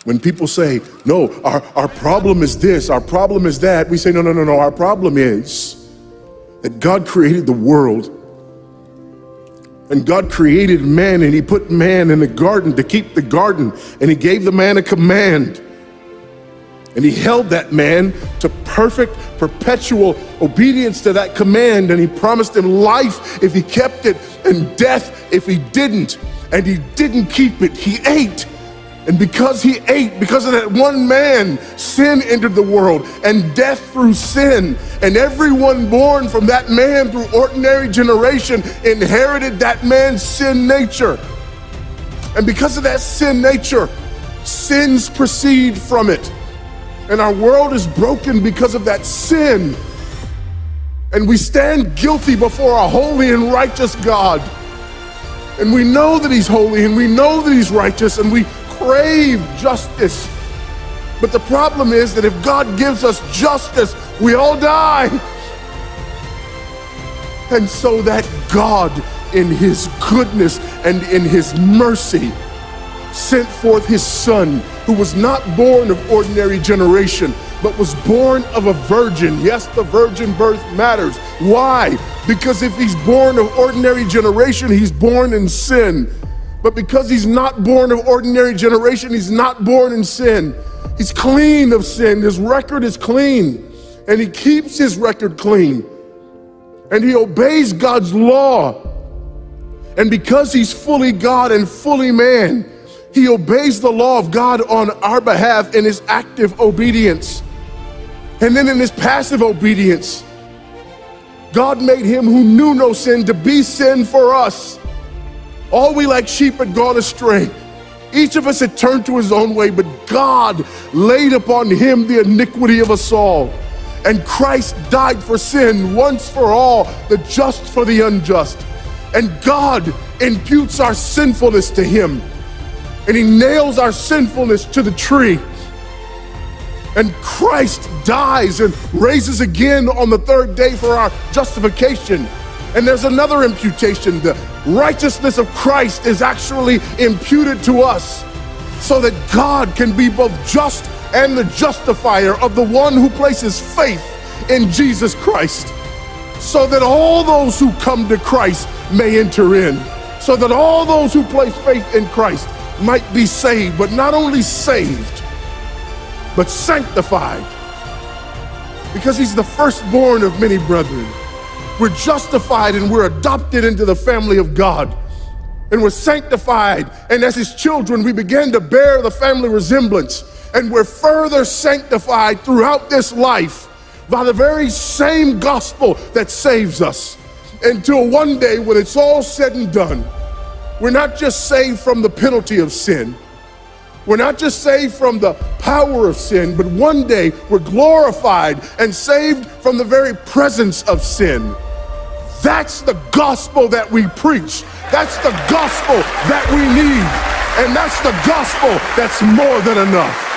When people say, no, our problem is this, our problem is that, we say, no, our problem is that God created the world. And God created man, and he put man in the garden to keep the garden, and he gave the man a command. And he held that man to perfect, perpetual obedience to that command, and he promised him life if he kept it, and death if he didn't. And he didn't keep it, he ate. And because he ate, because of that one man, sin entered the world, and death through sin. And everyone born from that man through ordinary generation inherited that man's sin nature. And because of that sin nature, sins proceed from it. And our world is broken because of that sin. And we stand guilty before a holy and righteous God. And we know that he's holy, and we know that he's righteous, and we crave justice. But the problem is that if God gives us justice, we all die. And so that God, in his goodness and in his mercy, sent forth his son, who was not born of ordinary generation, but was born of a virgin. Yes, the virgin birth matters. Why? Because if he's born of ordinary generation, he's born in sin. But because he's not born of ordinary generation, he's not born in sin. He's clean of sin. His record is clean. And he keeps his record clean. And he obeys God's law. And because he's fully God and fully man, he obeys the law of God on our behalf in his active obedience. And then in his passive obedience, God made him who knew no sin to be sin for us. All we like sheep had gone astray. Each of us had turned to his own way, but God laid upon him the iniquity of us all. And Christ died for sin once for all, the just for the unjust. And God imputes our sinfulness to him. And he nails our sinfulness to the tree. And Christ dies and raises again on the third day for our justification. And there's another imputation. The righteousness of Christ is actually imputed to us so that God can be both just and the justifier of the one who places faith in Jesus Christ, so that all those who come to Christ may enter in, so that all those who place faith in Christ might be saved, but not only saved, but sanctified, because he's the firstborn of many brethren. We're justified and we're adopted into the family of God, and we're sanctified, and as his children we begin to bear the family resemblance, and we're further sanctified throughout this life by the very same gospel that saves us, until one day when it's all said and done, we're not just saved from the penalty of sin, we're not just saved from the power of sin, but one day we're glorified and saved from the very presence of sin. That's the gospel that we preach. That's the gospel that we need. And that's the gospel that's more than enough.